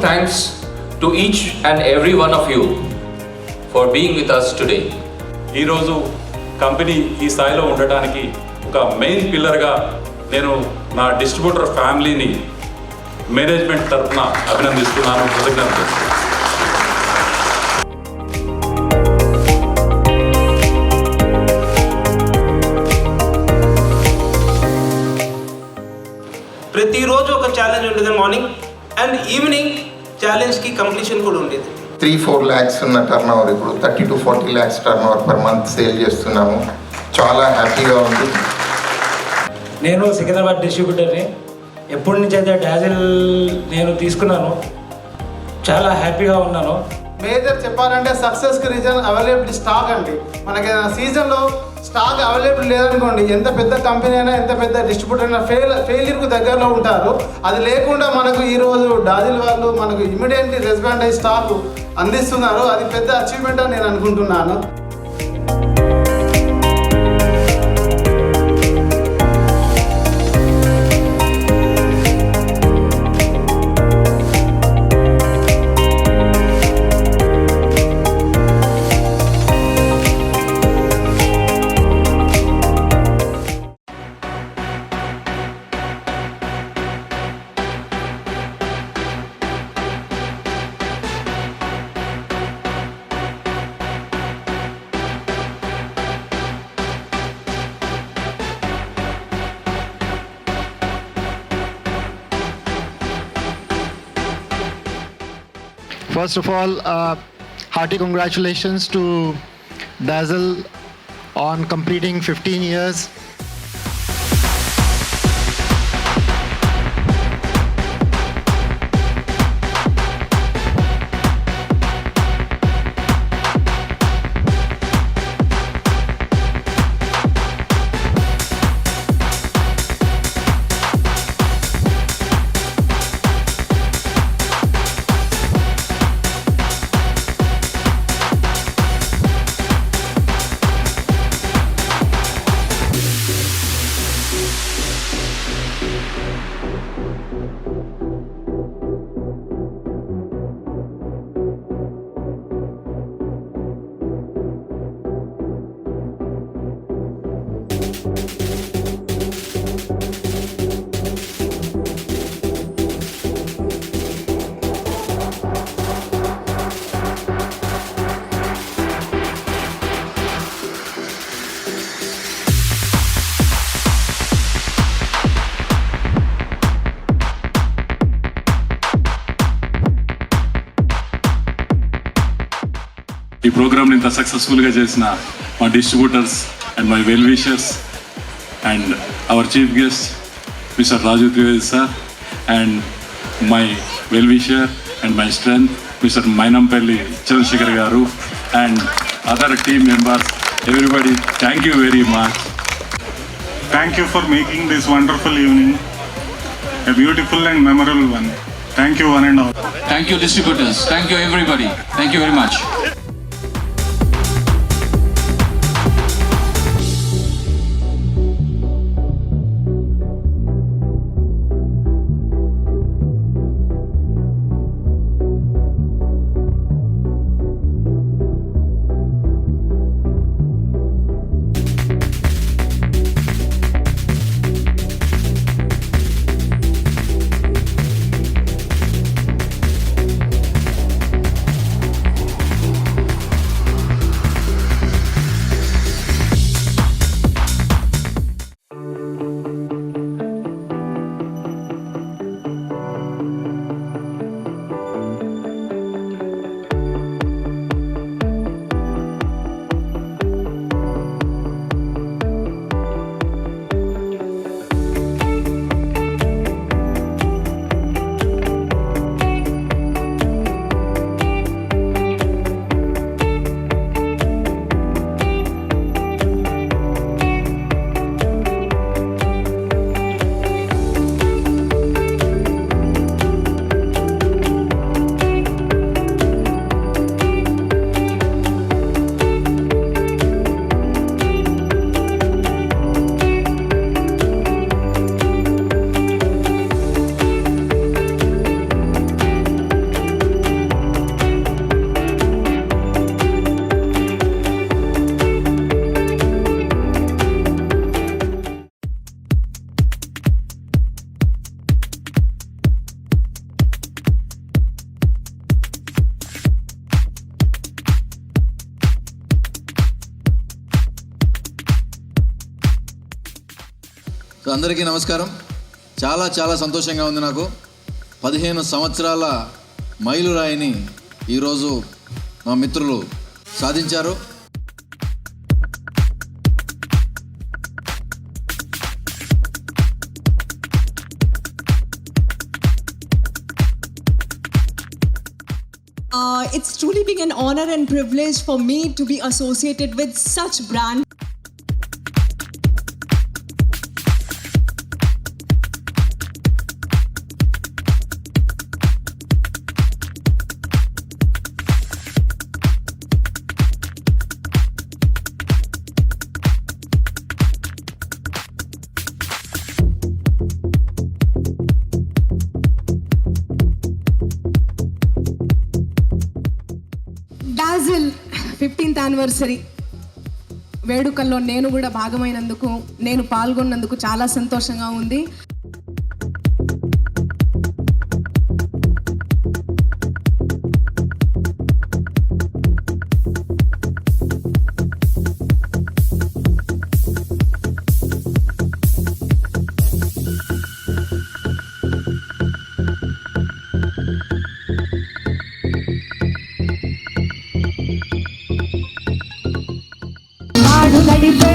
thanks to each and every one of you for being with us today. ఈరోజు company ఈ స్థాయిలో ఉండటానికి ఒక మెయిన్ పిల్లర్గా నేను నా డిస్ట్రిబ్యూటర్ ఫ్యామిలీని మేనేజ్మెంట్ తరఫున అభినందిస్తున్నాను, కృతజ్ఞతలు. ప్రతిరోజు ఒక ఛాలెంజ్ ఉండేది, మార్నింగ్ అండ్ ఈవినింగ్ ఛాలెంజ్కి కంప్లీషన్ కూడా ఉండేది. 3-4 lakhs ఉన్న టర్న్ ఓవర్ ఇప్పుడు 30 to 40 lakhs turn over per month sale చేస్తున్నాము. చాలా హ్యాపీగా ఉంది. నేను సికింద్రాబాద్ డిస్ట్రిబ్యూటర్ని. ఎప్పటి నుంచి అయితే డాజిల్ నేను తీసుకున్నాను, చాలా హ్యాపీగా ఉన్నాను. మేజర్ చెప్పాలంటే సక్సెస్కి రీజన్ అవైలబిలిటీ స్టాక్ అండి. మనకి సీజన్లో స్టాక్ అవైలబుల్ లేదనుకోండి, ఎంత పెద్ద కంపెనీ అయినా ఎంత పెద్ద డిస్ట్రిబ్యూటర్ అయినా ఫెయిల్యూర్కు దగ్గరలో ఉంటారు. అది లేకుండా మనకు ఈరోజు డాజిల్ వాళ్ళు మనకు ఇమీడియట్లీ రెస్పాండ్ అయ్యి స్టాక్ అందిస్తున్నారు. అది పెద్ద అచీవ్మెంట్ అని నేను అనుకుంటున్నాను. First of all, hearty congratulations to Dazzle on completing 15 years. ఈ ప్రోగ్రామ్ని ఇంత సక్సెస్ఫుల్గా చేసిన మా distributors and my well wishers and our chief guest mister Raju Trivedi sir and my well wisher and my strength mister Mynampally Chandrashekar గారు and other team members, everybody, thank you very much. Thank you for making this wonderful evening a beautiful and memorable one. Thank you one and all. Thank you distributors, thank you everybody, thank you very much. So అందరికీ నమస్కారం. చాలా చాలా సంతోషంగా ఉంది నాకు. 15 సంవత్సరాల మైలురాయిని ఈరోజు మా మిత్రులు సాధించారు. It's truly been an honor and privilege for me to be associated with such brand. Dazzle 15th anniversary వేడుకల్లో నేను కూడా భాగమైనందుకు, నేను పాల్గొన్నందుకు చాలా సంతోషంగా ఉంది. నడిపే